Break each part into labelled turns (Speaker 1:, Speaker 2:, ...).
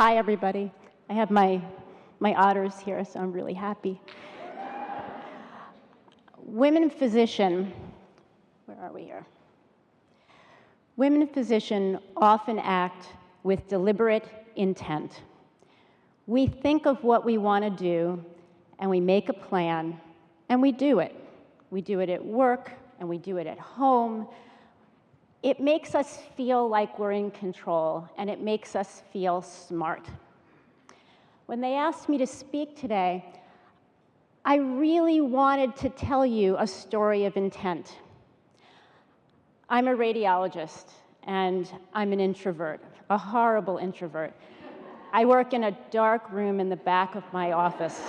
Speaker 1: Hi, everybody. I have my otters here, so I'm really happy. Women physician, where are we here? Women physician often act with deliberate intent. We think of what we want to do, and we make a plan, and we do it. We do it at work, and we do it at home. It makes us feel like we're in control, and it makes us feel smart. When they asked me to speak today, I really wanted to tell you a story of intent. I'm a radiologist, and I'm an introvert, a horrible introvert. I work in a dark room in the back of my office.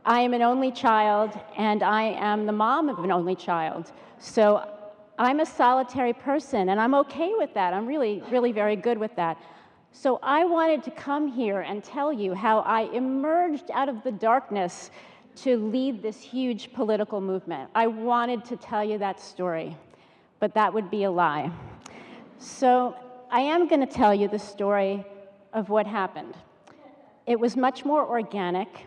Speaker 1: I am an only child, and I am the mom of an only child. So I'm a solitary person, and I'm okay with that. I'm really, really very good with that. So I wanted to come here and tell you how I emerged out of the darkness to lead this huge political movement. I wanted to tell you that story, but that would be a lie. So I am going to tell you the story of what happened. It was much more organic.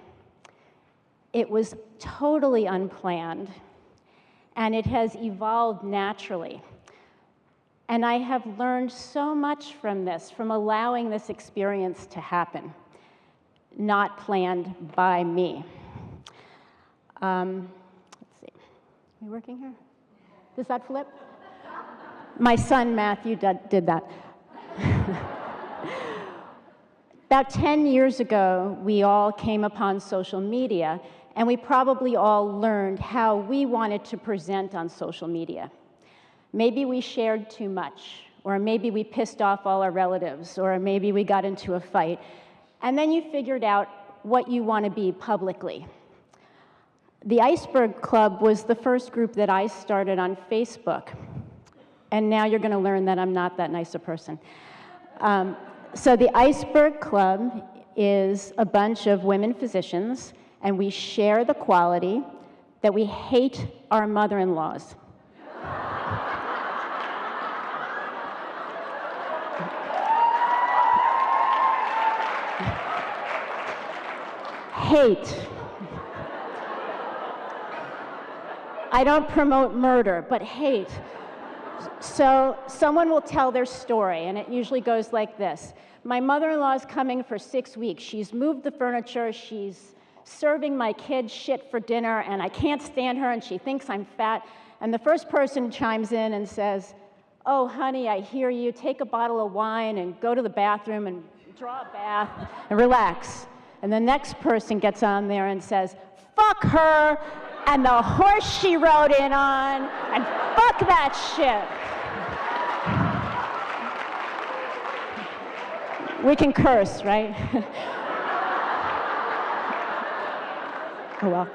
Speaker 1: It was totally unplanned, and it has evolved naturally. And I have learned so much from this, from allowing this experience to happen, not planned by me. Let's see, are we working here? Does that flip? My son, Matthew, did that. About 10 years ago, we all came upon social media, and we probably all learned how we wanted to present on social media. Maybe we shared too much, or maybe we pissed off all our relatives, or maybe we got into a fight. And then you figured out what you want to be publicly. The Iceberg Club was the first group that I started on Facebook. And now you're going to learn that I'm not that nice a person. So the Iceberg Club is a bunch of women physicians, and we share the quality that we hate our mother-in-laws. Hate. I don't promote murder, but hate. So someone will tell their story, and it usually goes like this. My mother-in-law is coming for 6 weeks. She's moved the furniture. She's serving my kids shit for dinner, and I can't stand her, and she thinks I'm fat. And the first person chimes in and says, oh, honey, I hear you. Take a bottle of wine and go to the bathroom and draw a bath and relax. And the next person gets on there and says, fuck her and the horse she rode in on, and fuck that shit. We can curse, right? Oh, well.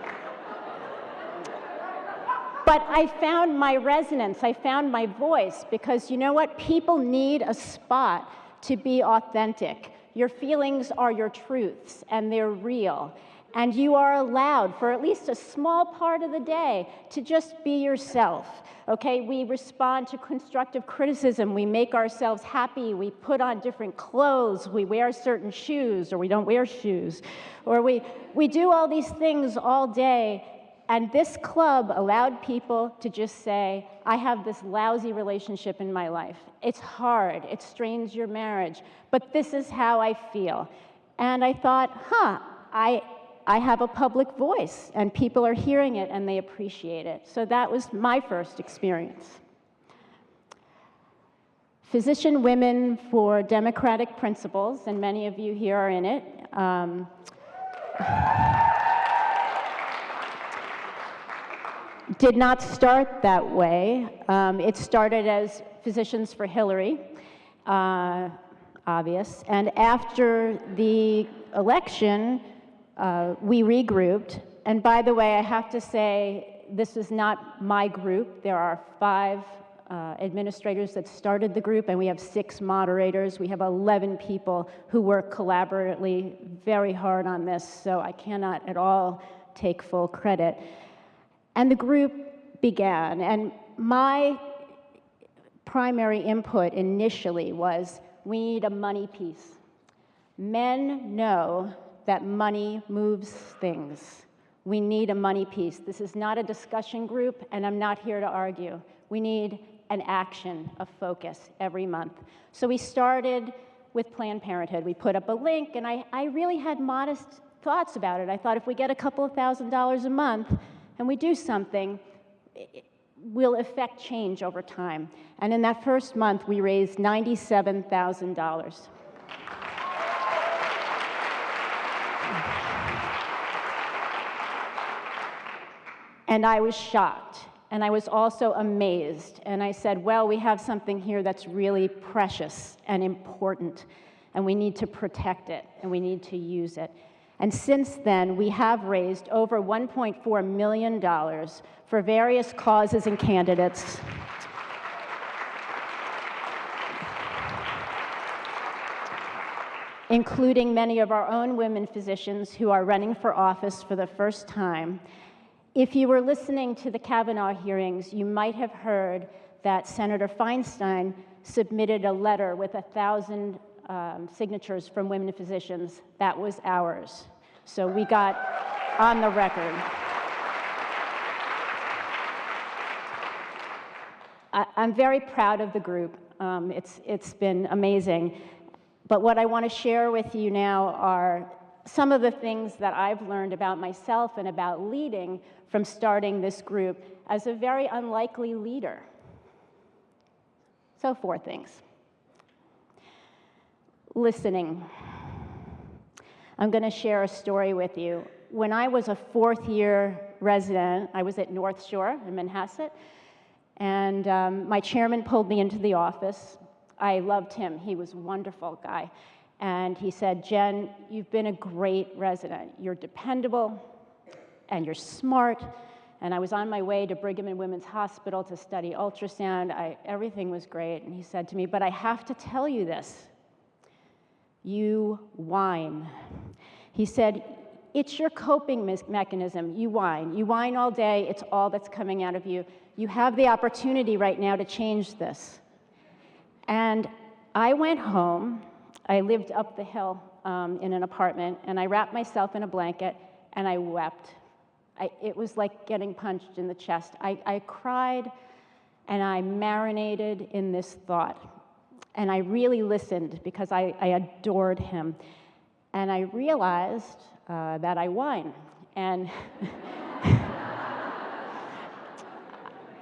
Speaker 1: But I found my resonance, I found my voice, because you know what? People need a spot to be authentic. Your feelings are your truths, and they're real. And you are allowed, for at least a small part of the day, to just be yourself, okay? We respond to constructive criticism. We make ourselves happy. We put on different clothes. We wear certain shoes, or we don't wear shoes. Or we do all these things all day, and this club allowed people to just say, I have this lousy relationship in my life. It's hard. It strains your marriage. But this is how I feel. And I thought, I have a public voice, and people are hearing it, and they appreciate it. So that was my first experience. Physician Women for Democratic Principles, and many of you here are in it. Did not start that way. It started as Physicians for Hillary, obvious. And after the election, we regrouped. And by the way, I have to say, this is not my group. There are 5 administrators that started the group, and we have 6 moderators. We have 11 people who work collaboratively very hard on this, so I cannot at all take full credit. And the group began, and my primary input initially was, We need a money piece. Men know that money moves things. We need a money piece. This is not a discussion group, and I'm not here to argue. We need an action, a focus every month. So we started with Planned Parenthood. We put up a link, and I really had modest thoughts about it. I thought if we get a couple of $1,000s a month and we do something, it will affect change over time. And in that first month, we raised $97,000. And I was shocked, and I was also amazed. And I said, well, we have something here that's really precious and important, and we need to protect it, and we need to use it. And since then, we have raised over $1.4 million for various causes and candidates. Including many of our own women physicians who are running for office for the first time. If you were listening to the Kavanaugh hearings, you might have heard that Senator Feinstein submitted a letter with 1,000 signatures from women physicians. That was ours. So we got on the record. I'm very proud of the group. It's been amazing. But what I want to share with you now are some of the things that I've learned about myself and about leading from starting this group as a very unlikely leader. So 4 things. Listening. I'm going to share a story with you. When I was a 4th-year resident, I was at North Shore in Manhasset, and my chairman pulled me into the office. I loved him. He was a wonderful guy. And he said, Jen, you've been a great resident. You're dependable, and you're smart. And I was on my way to Brigham and Women's Hospital to study ultrasound. Everything was great. And he said to me, but I have to tell you this. You whine. He said, it's your coping mechanism. You whine. You whine all day. It's all that's coming out of you. You have the opportunity right now to change this. And I went home. I lived up the hill in an apartment, and I wrapped myself in a blanket, and I wept. It was like getting punched in the chest. I cried, and I marinated in this thought. And I really listened because I adored him. And I realized that I whine. And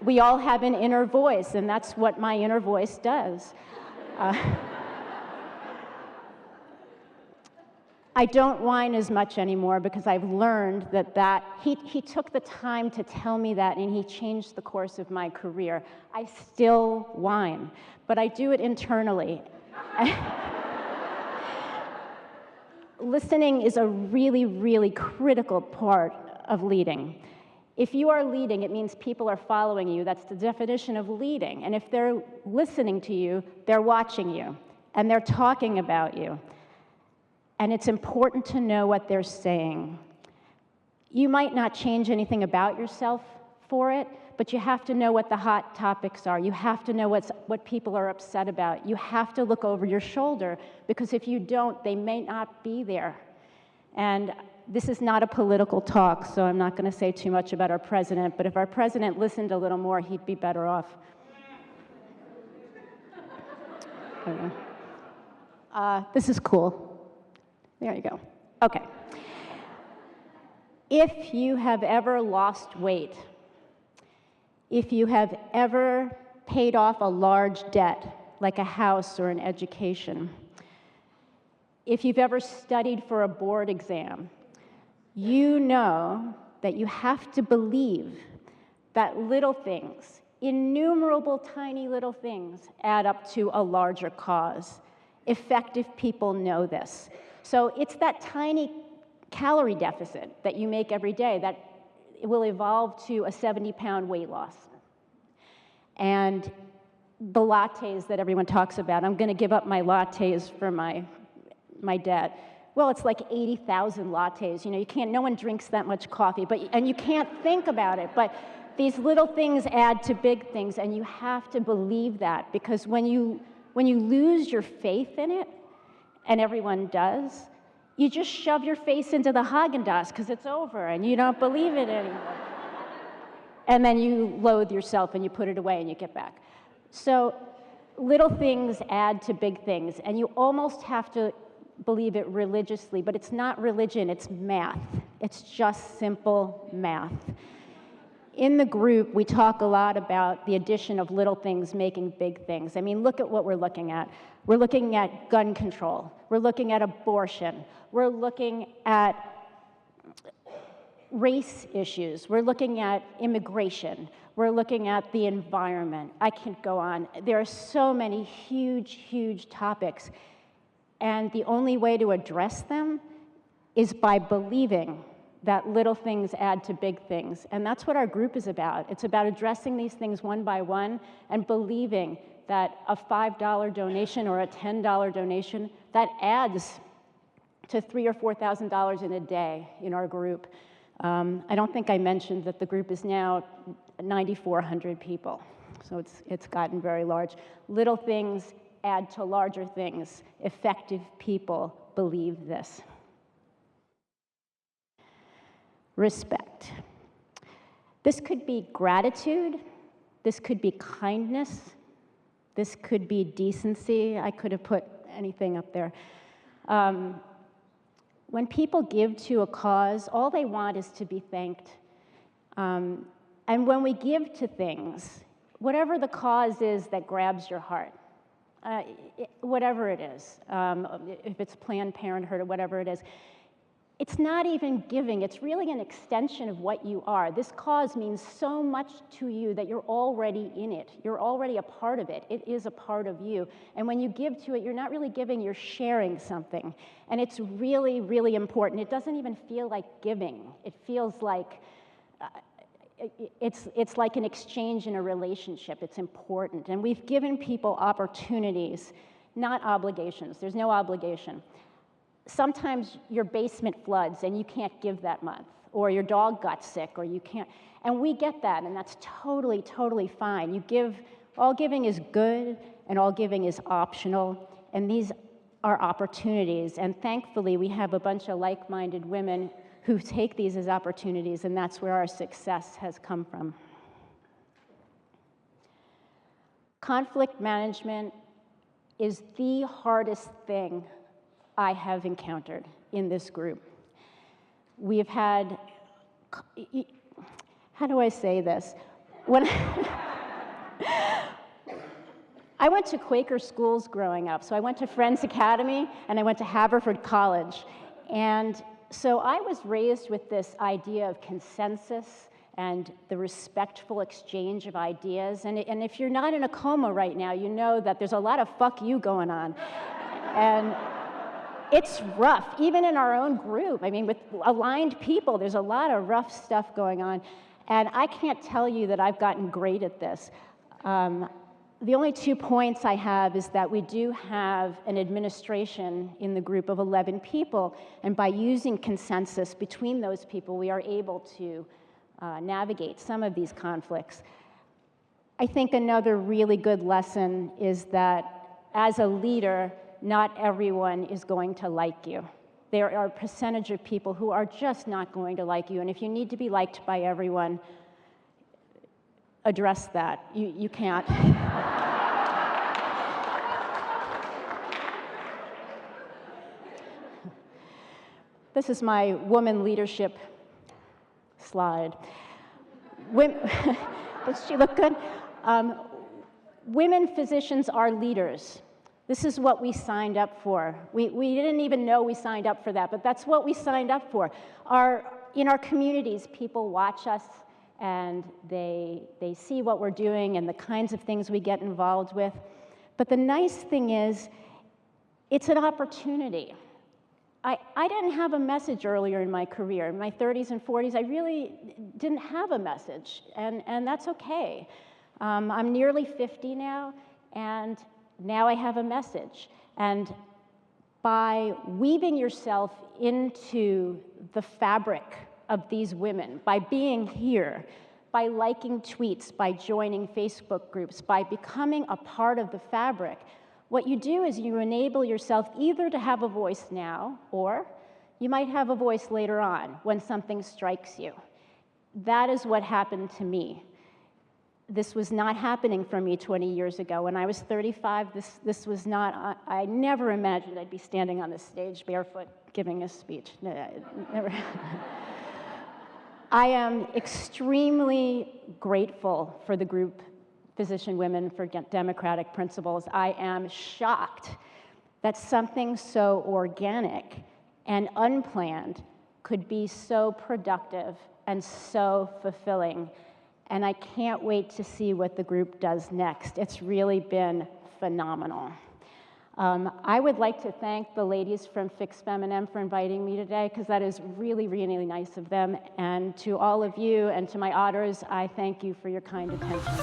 Speaker 1: we all have an inner voice, and that's what my inner voice does. I don't whine as much anymore because I've learned that he took the time to tell me that, and he changed the course of my career. I still whine, but I do it internally. Listening is a really, really critical part of leading. If you are leading, it means people are following you. That's the definition of leading. And if they're listening to you, they're watching you, and they're talking about you. And it's important to know what they're saying. You might not change anything about yourself for it, but you have to know what the hot topics are. You have to know what people are upset about. You have to look over your shoulder, because if you don't, they may not be there. And this is not a political talk, so I'm not going to say too much about our president, but if our president listened a little more, he'd be better off. This is cool. There you go. Okay. If you have ever lost weight, if you have ever paid off a large debt, like a house or an education, if you've ever studied for a board exam, you know that you have to believe that little things, innumerable tiny little things, add up to a larger cause. Effective people know this. So it's that tiny calorie deficit that you make every day that will evolve to a 70-pound weight loss. And the lattes that everyone talks about, I'm going to give up my lattes for my debt. Well, it's like 80,000 lattes. You know, no one drinks that much coffee, and you can't think about it. But these little things add to big things, and you have to believe that, because when When you lose your faith in it, and everyone does, you just shove your face into the Haagen-Dazs because it's over and you don't believe it anymore. And then you loathe yourself and you put it away and you get back. So little things add to big things, and you almost have to believe it religiously, but it's not religion, it's math. It's just simple math. In the group, we talk a lot about the addition of little things making big things. I mean, look at what we're looking at. We're looking at gun control. We're looking at abortion. We're looking at race issues. We're looking at immigration. We're looking at the environment. I can't go on. There are so many huge, huge topics. And the only way to address them is by believing that little things add to big things. And that's what our group is about. It's about addressing these things one by one and believing that a $5 donation or a $10 donation, that adds to $3,000 or $4,000 in a day in our group. I don't think I mentioned that the group is now 9,400 people. So it's gotten very large. Little things add to larger things. Effective people believe this. Respect. This could be gratitude. This could be kindness. This could be decency. I could have put anything up there. When people give to a cause, all they want is to be thanked. And when we give to things, whatever the cause is that grabs your heart, whatever it is, if it's Planned Parenthood or whatever it is, it's not even giving, it's really an extension of what you are. This cause means so much to you that you're already in it. You're already a part of it. It is a part of you. And when you give to it, you're not really giving, you're sharing something. And it's really, really important. It doesn't even feel like giving. It feels like, it's like an exchange in a relationship. It's important. And we've given people opportunities, not obligations. There's no obligation. Sometimes your basement floods and you can't give that month, or your dog got sick, or you can't, and we get that, and that's totally, totally fine. You give, all giving is good, and all giving is optional, and these are opportunities, and thankfully we have a bunch of like-minded women who take these as opportunities, and that's where our success has come from. Conflict management is the hardest thing I have encountered in this group. We have had, how do I say this? When I went to Quaker schools growing up, so I went to Friends Academy and I went to Haverford College. And so I was raised with this idea of consensus and the respectful exchange of ideas. And if you're not in a coma right now, you know that there's a lot of fuck you going on. And it's rough, even in our own group. I mean, with aligned people, there's a lot of rough stuff going on. And I can't tell you that I've gotten great at this. The only 2 points I have is that we do have an administration in the group of 11 people, and by using consensus between those people, we are able to navigate some of these conflicts. I think another really good lesson is that as a leader, not everyone is going to like you. There are a percentage of people who are just not going to like you, and if you need to be liked by everyone, address that. You can't. This is my woman leadership slide. Does she look good? Women physicians are leaders. This is what we signed up for. We didn't even know we signed up for that, but that's what we signed up for. In our communities, people watch us and they see what we're doing and the kinds of things we get involved with. But the nice thing is, it's an opportunity. I didn't have a message earlier in my career. In my 30s and 40s, I really didn't have a message, and that's okay. I'm nearly 50 now, and now I have a message. And by weaving yourself into the fabric of these women, by being here, by liking tweets, by joining Facebook groups, by becoming a part of the fabric, What you do is you enable yourself either to have a voice now, or you might have a voice later on when something strikes you. That is what happened to me. This was not happening for me 20 years ago. When I was 35, this was not, I never imagined I'd be standing on this stage barefoot giving a speech. Never. I am extremely grateful for the group Physician Women for Democratic Principles. I am shocked that something so organic and unplanned could be so productive and so fulfilling. And I can't wait to see what the group does next. It's really been phenomenal. I would like to thank the ladies from FIX18 for inviting me today, because that is really, really nice of them. And to all of you and to my auditors, I thank you for your kind attention.